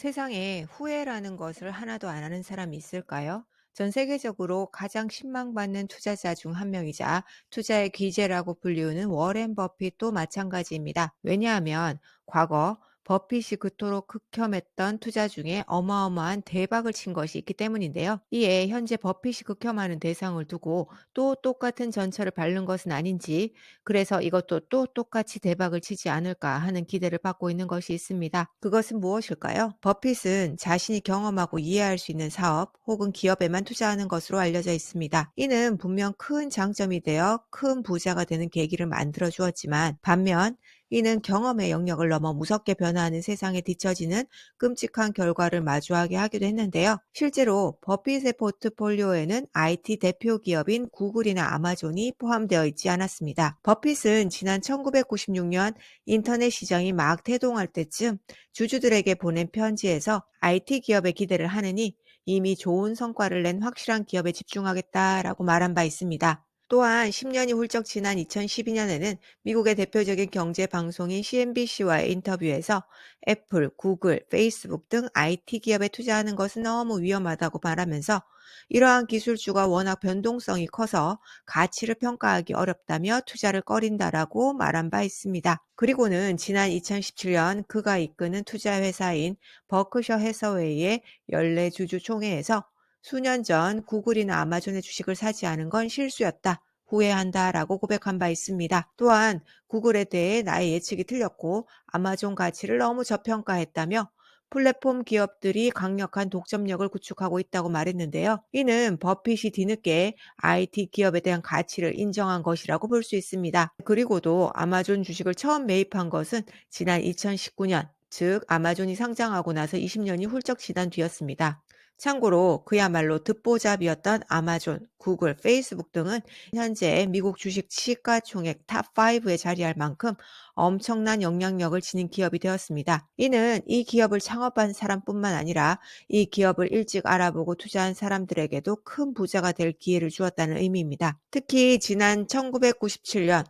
세상에 후회라는 것을 하나도 안 하는 사람이 있을까요? 전 세계적으로 가장 신망받는 투자자 중 한 명이자 투자의 귀재라고 불리우는 워렌 버핏도 마찬가지입니다. 왜냐하면 과거 버핏이 그토록 극혐했던 투자 중에 어마어마한 대박을 친 것이 있기 때문인데요. 이에 현재 버핏이 극혐하는 대상을 두고 또 똑같은 전철을 밟는 것은 아닌지, 그래서 이것도 또 똑같이 대박을 치지 않을까 하는 기대를 받고 있는 것이 있습니다. 그것은 무엇일까요? 버핏은 자신이 경험하고 이해할 수 있는 사업 혹은 기업에만 투자하는 것으로 알려져 있습니다. 이는 분명 큰 장점이 되어 큰 부자가 되는 계기를 만들어 주었지만, 반면 이는 경험의 영역을 넘어 무섭게 변화하는 세상에 뒤처지는 끔찍한 결과를 마주하게 하기도 했는데요. 실제로 버핏의 포트폴리오에는 IT 대표 기업인 구글이나 아마존이 포함되어 있지 않았습니다. 버핏은 지난 1996년 인터넷 시장이 막 태동할 때쯤 주주들에게 보낸 편지에서 IT 기업에 기대를 하느니 이미 좋은 성과를 낸 확실한 기업에 집중하겠다라고 말한 바 있습니다. 또한 10년이 훌쩍 지난 2012년에는 미국의 대표적인 경제 방송인 CNBC와의 인터뷰에서 애플, 구글, 페이스북 등 IT 기업에 투자하는 것은 너무 위험하다고 말하면서 이러한 기술주가 워낙 변동성이 커서 가치를 평가하기 어렵다며 투자를 꺼린다라고 말한 바 있습니다. 그리고는 지난 2017년 그가 이끄는 투자 회사인 버크셔 해서웨이의 연례 주주 총회에서 수년 전 구글이나 아마존의 주식을 사지 않은 건 실수였다, 후회한다라고 고백한 바 있습니다. 또한 구글에 대해 나의 예측이 틀렸고 아마존 가치를 너무 저평가했다며 플랫폼 기업들이 강력한 독점력을 구축하고 있다고 말했는데요. 이는 버핏이 뒤늦게 IT 기업에 대한 가치를 인정한 것이라고 볼 수 있습니다. 그리고도 아마존 주식을 처음 매입한 것은 지난 2019년, 즉 아마존이 상장하고 나서 20년이 훌쩍 지난 뒤였습니다. 참고로 그야말로 듣보잡이었던 아마존, 구글, 페이스북 등은 현재 미국 주식 시가총액 탑5에 자리할 만큼 엄청난 영향력을 지닌 기업이 되었습니다. 이는 이 기업을 창업한 사람뿐만 아니라 이 기업을 일찍 알아보고 투자한 사람들에게도 큰 부자가 될 기회를 주었다는 의미입니다. 특히 지난 1997년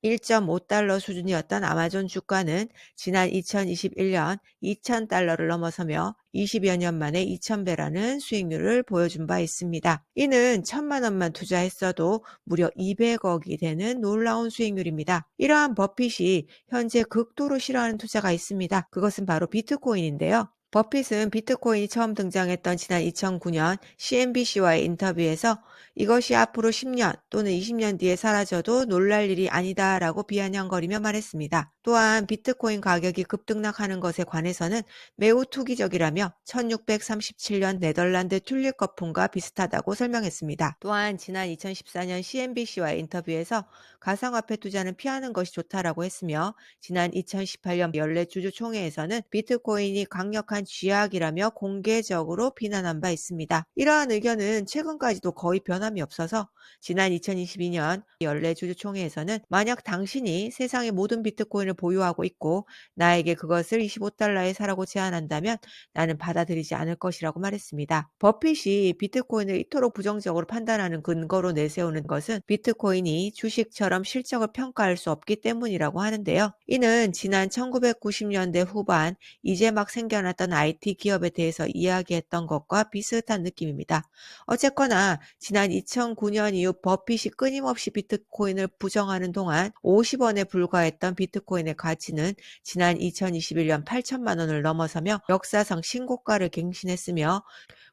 1.5달러 수준이었던 아마존 주가는 지난 2021년 2,000달러를 넘어서며 20여 년 만에 2,000배라는 수익률을 보여준 바 있습니다. 이는 1,000만 원만 투자했어도 무려 200억이 되는 놀라운 수익률입니다. 이러한 버핏이 현재 극도로 싫어하는 투자가 있습니다. 그것은 바로 비트코인인데요. 버핏은 비트코인이 처음 등장했던 지난 2009년 CNBC와의 인터뷰에서 이것이 앞으로 10년 또는 20년 뒤에 사라져도 놀랄 일이 아니다라고 비아냥거리며 말했습니다. 또한 비트코인 가격이 급등락하는 것에 관해서는 매우 투기적이라며 1637년 네덜란드 튤립 거품과 비슷하다고 설명했습니다. 또한 지난 2014년 CNBC와의 인터뷰에서 가상화폐 투자는 피하는 것이 좋다라고 했으며, 지난 2018년 연례 주주총회에서는 비트코인이 강력한 쥐약이라며 공개적으로 비난한 바 있습니다. 이러한 의견은 최근까지도 거의 변함이 없어서 지난 2022년 연례 주주총회에서는 만약 당신이 세상의 모든 비트코인을 보유하고 있고 나에게 그것을 25달러에 사라고 제안한다면 나는 받아들이지 않을 것이라고 말했습니다. 버핏이 비트코인을 이토록 부정적으로 판단하는 근거로 내세우는 것은 비트코인이 주식처럼 실적을 평가할 수 없기 때문이라고 하는데요. 이는 지난 1990년대 후반 이제 막 생겨났던 IT 기업에 대해서 이야기했던 것과 비슷한 느낌입니다. 어쨌거나 지난 2009년 이후 버핏이 끊임없이 비트코인을 부정하는 동안 50원에 불과했던 비트코인의 가치는 지난 2021년 8천만 원을 넘어서며 역사상 신고가를 갱신했으며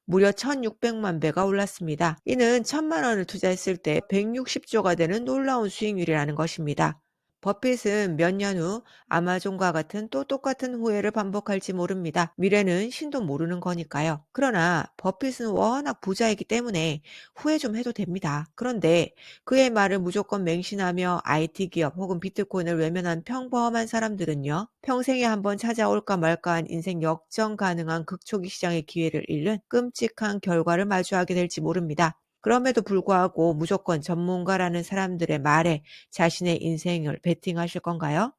무려 1,600만 배가 올랐습니다. 이는 1,000만 원을 투자했을 때 160조가 되는 놀라운 수익률이라는 것입니다. 버핏은 몇 년 후 아마존과 같은 또 똑같은 후회를 반복할지 모릅니다. 미래는 신도 모르는 거니까요. 그러나 버핏은 워낙 부자이기 때문에 후회 좀 해도 됩니다. 그런데 그의 말을 무조건 맹신하며 IT 기업 혹은 비트코인을 외면한 평범한 사람들은요, 평생에 한번 찾아올까 말까한 인생 역전 가능한 극초기 시장의 기회를 잃는 끔찍한 결과를 마주하게 될지 모릅니다. 그럼에도 불구하고 무조건 전문가라는 사람들의 말에 자신의 인생을 베팅하실 건가요?